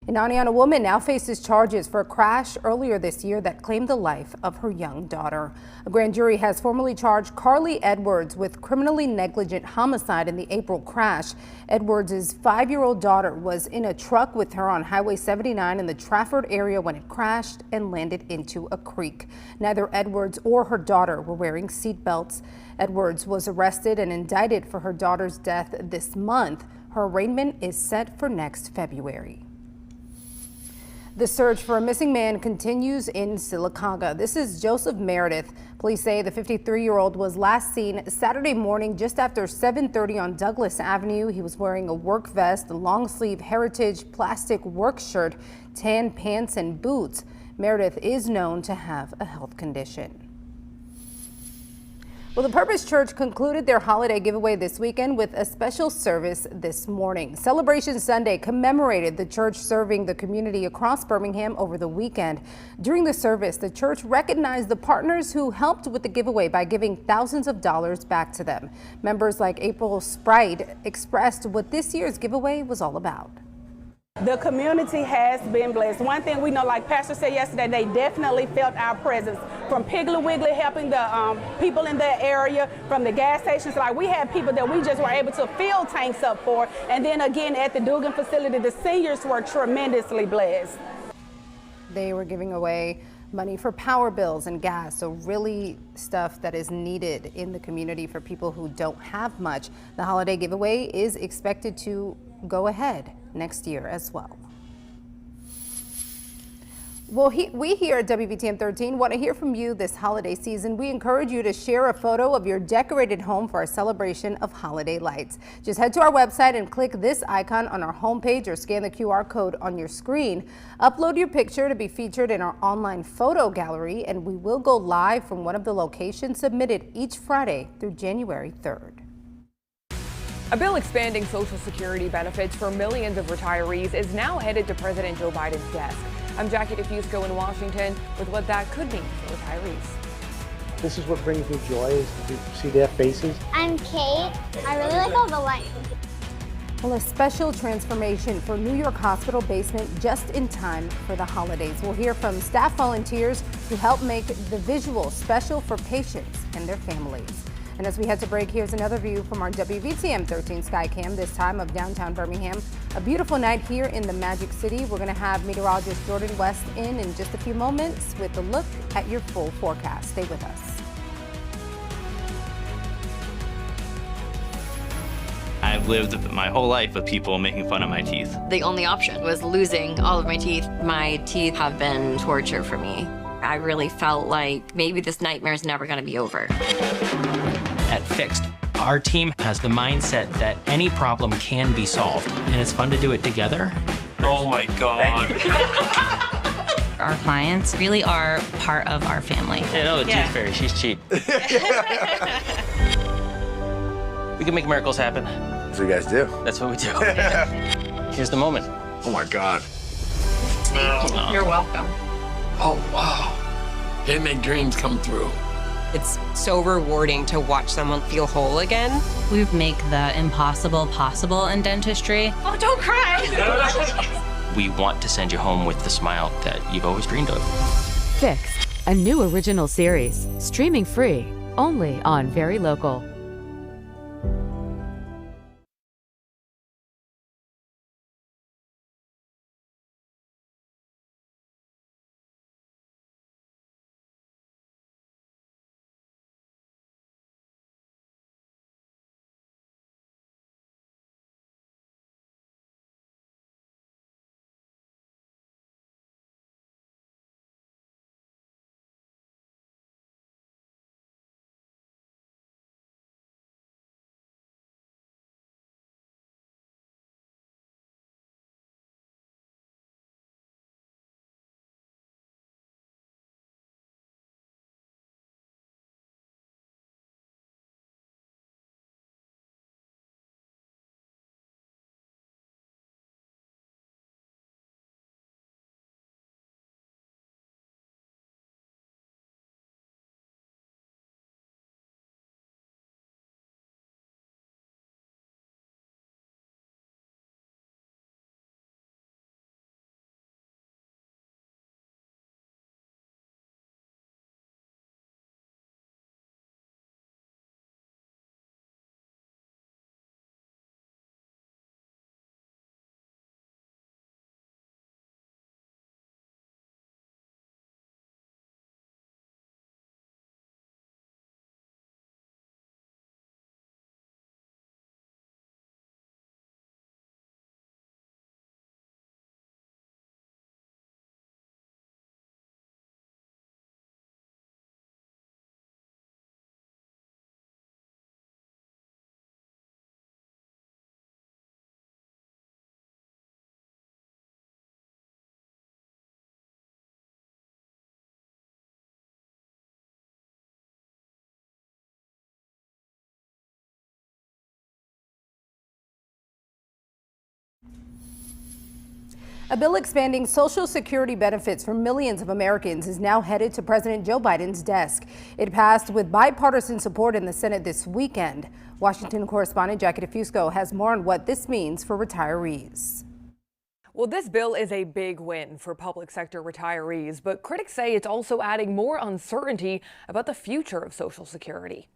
In Aniana, a woman now faces charges for a crash earlier this year that claimed the life of her young daughter. A grand jury has formally charged Carly Edwards with criminally negligent homicide in the April crash. Edwards' 5-year-old daughter was in a truck with her on Highway 79 in the Trafford area when it crashed and landed into a creek. Neither Edwards or her daughter were wearing seat belts. Edwards was arrested and indicted for her daughter's death this month. Her arraignment is set for next February. The search for a missing man continues in Sylacauga. This is Joseph Meredith. Police say the 53-year-old was last seen Saturday morning just after 7:30 on Douglas Avenue. He was wearing a work vest, a long-sleeve Heritage plastic work shirt, tan pants, and boots. Meredith is known to have a health condition. Well, the Purpose Church concluded their holiday giveaway this weekend with a special service this morning. Celebration Sunday commemorated the church serving the community across Birmingham over the weekend. During the service, the church recognized the partners who helped with the giveaway by giving thousands of dollars back to them. Members like April Sprite expressed what this year's giveaway was all about. The community has been blessed. One thing we know, like Pastor said yesterday, they definitely felt our presence. From Piggly Wiggly helping the people in the area, from the gas stations, like we had people that we just were able to fill tanks up for. And then again at the Dugan facility, the seniors were tremendously blessed. They were giving away money for power bills and gas, so really stuff that is needed in the community for people who don't have much. The holiday giveaway is expected to go ahead next year as well. Well, we here at WVTM 13 want to hear from you this holiday season. We encourage you to share a photo of your decorated home for our celebration of holiday lights. Just head to our website and click this icon on our homepage or scan the QR code on your screen. Upload your picture to be featured in our online photo gallery, and we will go live from one of the locations submitted each Friday through January 3rd. A bill expanding Social Security benefits for millions of retirees is now headed to President Joe Biden's desk. I'm Jackie DeFusco in Washington with what that could mean for retirees. This is what brings me joy, is to see their faces. I'm Kate. I really like all the lights. Well, a special transformation for New York Hospital basement just in time for the holidays. We'll hear from staff volunteers who help make the visual special for patients and their families. And as we head to break, here's another view from our WVTM 13 Skycam, this time of downtown Birmingham. A beautiful night here in the Magic City. We're going to have meteorologist Jordan West in just a few moments with a look at your full forecast. Stay with us. I've lived my whole life with people making fun of my teeth. The only option was losing all of my teeth. My teeth have been torture for me. I really felt like maybe this nightmare is never going to be over. At Fixed, our team has the mindset that any problem can be solved, and it's fun to do it together. Oh my God. Our clients really are part of our family. Yeah, no, the Tooth Fairy, she's cheap. We can make miracles happen. That's what you guys do. That's what we do. Here's the moment. Oh my God. You're welcome. Oh wow. They make dreams come true. It's so rewarding to watch someone feel whole again. We make the impossible possible in dentistry. Oh, don't cry. We want to send you home with the smile that you've always dreamed of. Fixed, a new original series, streaming free, only on Very Local. A bill expanding Social Security benefits for millions of Americans is now headed to President Joe Biden's desk. It passed with bipartisan support in the Senate this weekend. Washington correspondent Jackie DeFusco has more on what this means for retirees. Well, this bill is a big win for public sector retirees, but critics say it's also adding more uncertainty about the future of Social Security.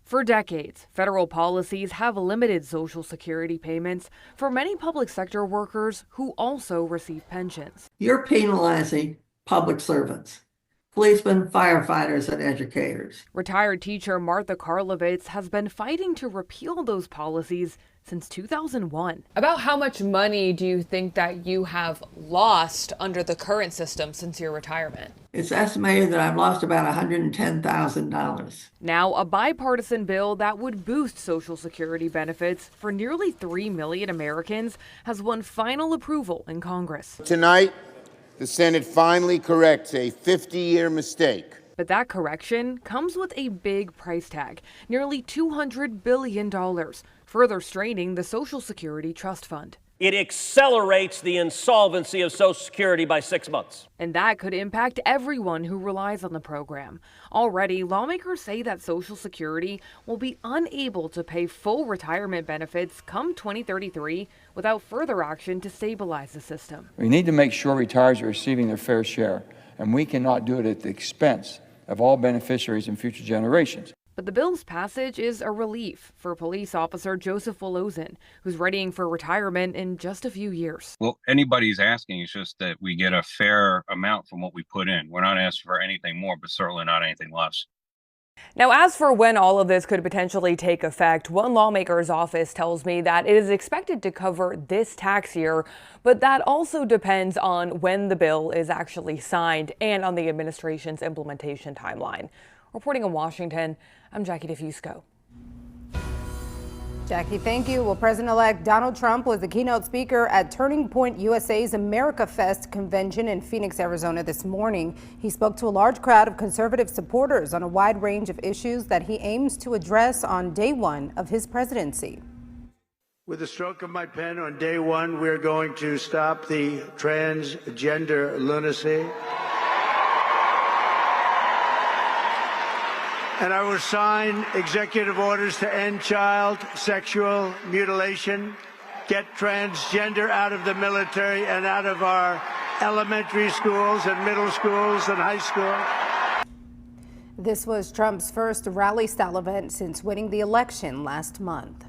For decades, federal policies have limited Social Security payments for many public sector workers who also receive pensions. You're penalizing public servants, policemen, firefighters, and educators. Retired teacher Martha Karlovitz has been fighting to repeal those policies since 2001. About how much money do you think that you have lost under the current system since your retirement? It's estimated that I've lost about $110,000. Now, a bipartisan bill that would boost Social Security benefits for nearly 3 million Americans has won final approval in Congress. Tonight, the Senate finally corrects a 50-year mistake. But that correction comes with a big price tag, nearly $200 billion, further straining the Social Security Trust Fund. It accelerates the insolvency of Social Security by 6 months. And that could impact everyone who relies on the program. Already, lawmakers say that Social Security will be unable to pay full retirement benefits come 2033 without further action to stabilize the system. We need to make sure retirees are receiving their fair share, and we cannot do it at the expense of all beneficiaries in future generations. But the bill's passage is a relief for police officer Joseph Wolosin, who's readying for retirement in just a few years. Well, anybody's asking is just that we get a fair amount from what we put in. We're not asking for anything more, but certainly not anything less. Now, as for when all of this could potentially take effect, one lawmaker's office tells me that it is expected to cover this tax year, but that also depends on when the bill is actually signed and on the administration's implementation timeline. Reporting in Washington, I'm Jackie DeFusco. Jackie, thank you. Well, President-elect Donald Trump was the keynote speaker at Turning Point USA's America Fest convention in Phoenix, Arizona this morning. He spoke to a large crowd of conservative supporters on a wide range of issues that he aims to address on day one of his presidency. With the stroke of my pen on day one, we're going to stop the transgender lunacy. And I will sign executive orders to end child sexual mutilation, get transgender out of the military and out of our elementary schools and middle schools and high school. This was Trump's first rally-style event since winning the election last month.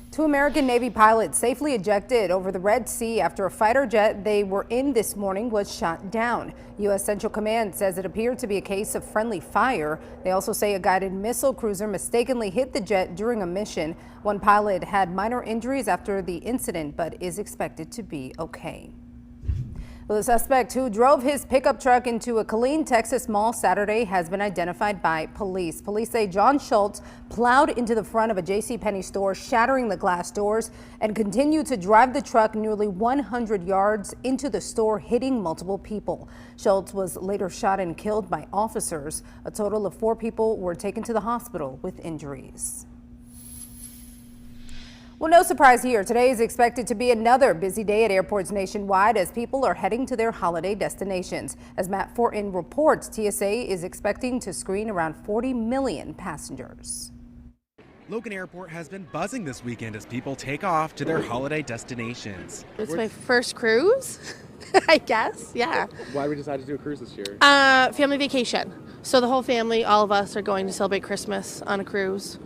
2 American Navy pilots safely ejected over the Red Sea after a fighter jet they were in this morning was shot down. U.S. Central Command says it appeared to be a case of friendly fire. They also say a guided missile cruiser mistakenly hit the jet during a mission. One pilot had minor injuries after the incident, but is expected to be okay. Well, the suspect who drove his pickup truck into a Killeen, Texas mall Saturday has been identified by police. Police say John Schultz plowed into the front of a JCPenney store, shattering the glass doors, and continued to drive the truck nearly 100 yards into the store, hitting multiple people. Schultz was later shot and killed by officers. A total of 4 people were taken to the hospital with injuries. Well, no surprise here. Today is expected to be another busy day at airports nationwide as people are heading to their holiday destinations. As Matt Fortin reports, TSA is expecting to screen around 40 million passengers. Logan Airport has been buzzing this weekend as people take off to their holiday destinations. It's my first cruise, I guess, yeah. Why we decided to do a cruise this year? Family vacation. So the whole family, all of us are going to celebrate Christmas on a cruise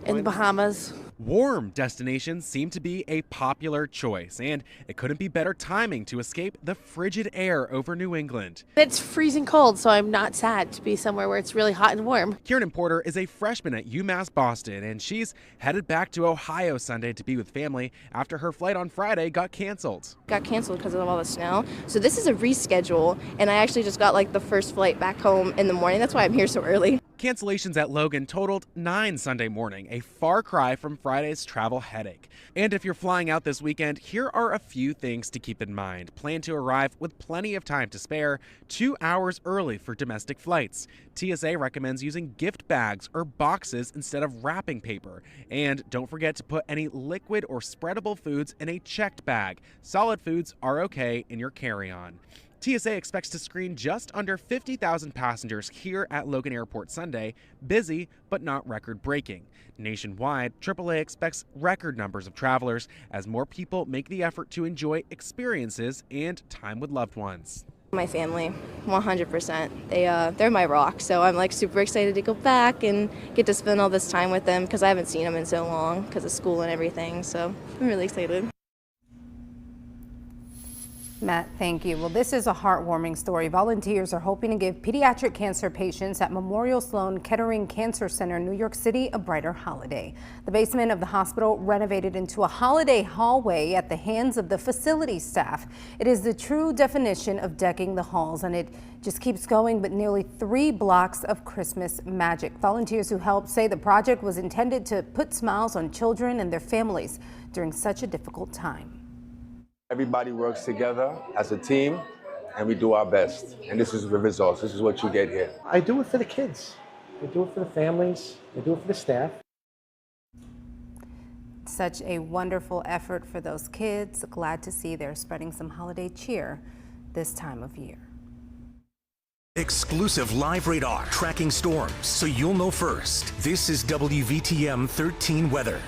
in the Bahamas. Warm destinations seem to be a popular choice, and it couldn't be better timing to escape the frigid air over New England. It's freezing cold, so I'm not sad to be somewhere where it's really hot and warm. Kieran Porter is a freshman at UMass Boston, and she's headed back to Ohio Sunday to be with family after her flight on Friday got canceled. Got canceled because of all the snow, so this is a reschedule, and I actually just got like the first flight back home in the morning. That's why I'm here so early. Cancellations at Logan totaled 9 Sunday morning, a far cry from Friday's travel headache. And if you're flying out this weekend, here are a few things to keep in mind. Plan to arrive with plenty of time to spare, 2 hours early for domestic flights. TSA recommends using gift bags or boxes instead of wrapping paper. And don't forget to put any liquid or spreadable foods in a checked bag. Solid foods are okay in your carry-on. TSA expects to screen just under 50,000 passengers here at Logan Airport Sunday, busy but not record-breaking. Nationwide, AAA expects record numbers of travelers as more people make the effort to enjoy experiences and time with loved ones. My family, 100%. They're my rock, so I'm like super excited to go back and get to spend all this time with them because I haven't seen them in so long because of school and everything, so I'm really excited. Matt, thank you. Well, this is a heartwarming story. Volunteers are hoping to give pediatric cancer patients at Memorial Sloan Kettering Cancer Center in New York City a brighter holiday. The basement of the hospital renovated into a holiday hallway at the hands of the facility staff. It is the true definition of decking the halls, and it just keeps going with nearly 3 blocks of Christmas magic. Volunteers who helped say the project was intended to put smiles on children and their families during such a difficult time. Everybody works together as a team, and we do our best. And this is the results. This is what you get here. I do it for the kids. I do it for the families. I do it for the staff. Such a wonderful effort for those kids. Glad to see they're spreading some holiday cheer this time of year. Exclusive live radar tracking storms so you'll know first. This is WVTM 13 weather.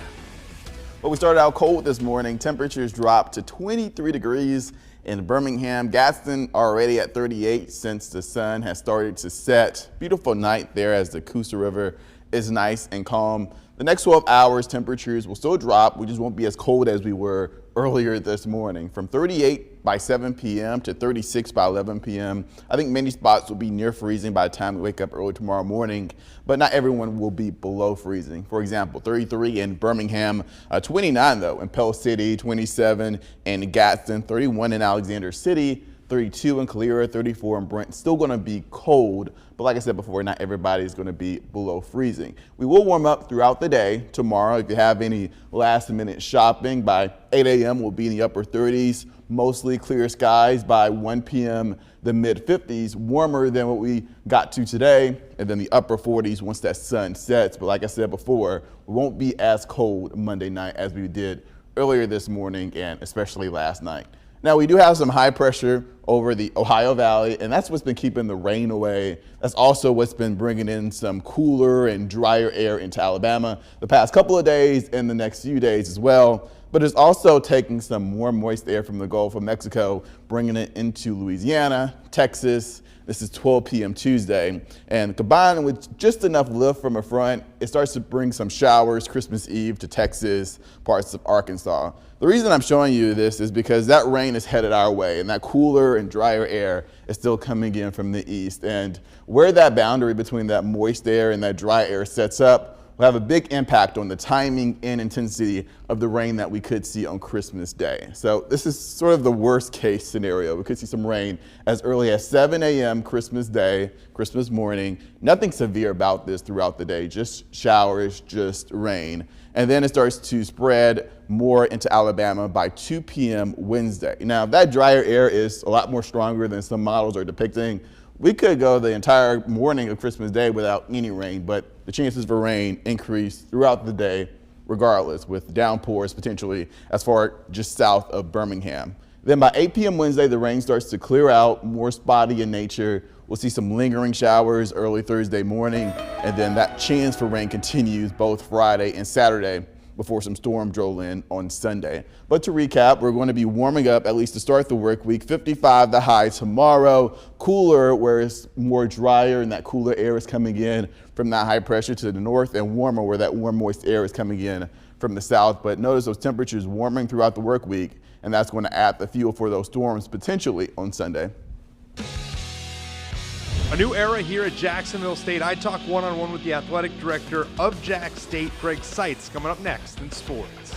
Well, we started out cold this morning. Temperatures dropped to 23 degrees in Birmingham. Gadsden already at 38 since the sun has started to set. Beautiful night there as the Coosa River is nice and calm. The next 12 hours, temperatures will still drop. We just won't be as cold as we were earlier this morning. From 38 by 7 p.m. to 36 by 11 p.m. I think many spots will be near freezing by the time we wake up early tomorrow morning, but not everyone will be below freezing. For example, 33 in Birmingham, 29 though in Pell City, 27 in Gadsden, 31 in Alexander City, 32 in Calera, 34 in Brent. Still going to be cold, but like I said before, not everybody is going to be below freezing. We will warm up throughout the day tomorrow. If you have any last minute shopping, by 8 a.m. we'll be in the upper 30s, mostly clear skies. By 1 p.m. the mid 50s, warmer than what we got to today, and then the upper 40s once that sun sets. But like I said before, we won't be as cold Monday night as we did earlier this morning and especially last night. Now, we do have some high pressure over the Ohio Valley, and that's what's been keeping the rain away. That's also what's been bringing in some cooler and drier air into Alabama the past couple of days and the next few days as well. But it's also taking some more moist air from the Gulf of Mexico, bringing it into Louisiana, Texas. This is 12 p.m. Tuesday, and combined with just enough lift from a front, it starts to bring some showers Christmas Eve to Texas, parts of Arkansas. The reason I'm showing you this is because that rain is headed our way, and that cooler and drier air is still coming in from the east. And where that boundary between that moist air and that dry air sets up will have a big impact on the timing and intensity of the rain that we could see on Christmas Day. So this is sort of the worst case scenario. We could see some rain as early as 7 a.m. Christmas Day, Christmas morning. Nothing severe about this throughout the day, just showers, just rain. And then it starts to spread more into Alabama by 2 p.m. Wednesday. Now, if that drier air is a lot more stronger than some models are depicting, we could go the entire morning of Christmas Day without any rain, but the chances for rain increase throughout the day regardless, with downpours potentially as far just south of Birmingham. Then by 8 p.m. Wednesday, the rain starts to clear out, more spotty in nature. We'll see some lingering showers early Thursday morning, and then that chance for rain continues both Friday and Saturday before some storms roll in on Sunday. But to recap, we're going to be warming up at least to start the work week. 55 the high tomorrow, cooler where it's more drier and that cooler air is coming in from that high pressure to the north, and warmer where that warm moist air is coming in from the south. But notice those temperatures warming throughout the work week, and that's going to add the fuel for those storms potentially on Sunday. A new era here at Jacksonville State. I talk one-on-one with the athletic director of Jack State, Greg Seitz, coming up next in sports.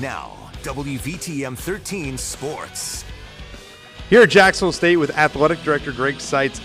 Now, WVTM 13 Sports. Here at Jacksonville State with Athletic Director Greg Seitz.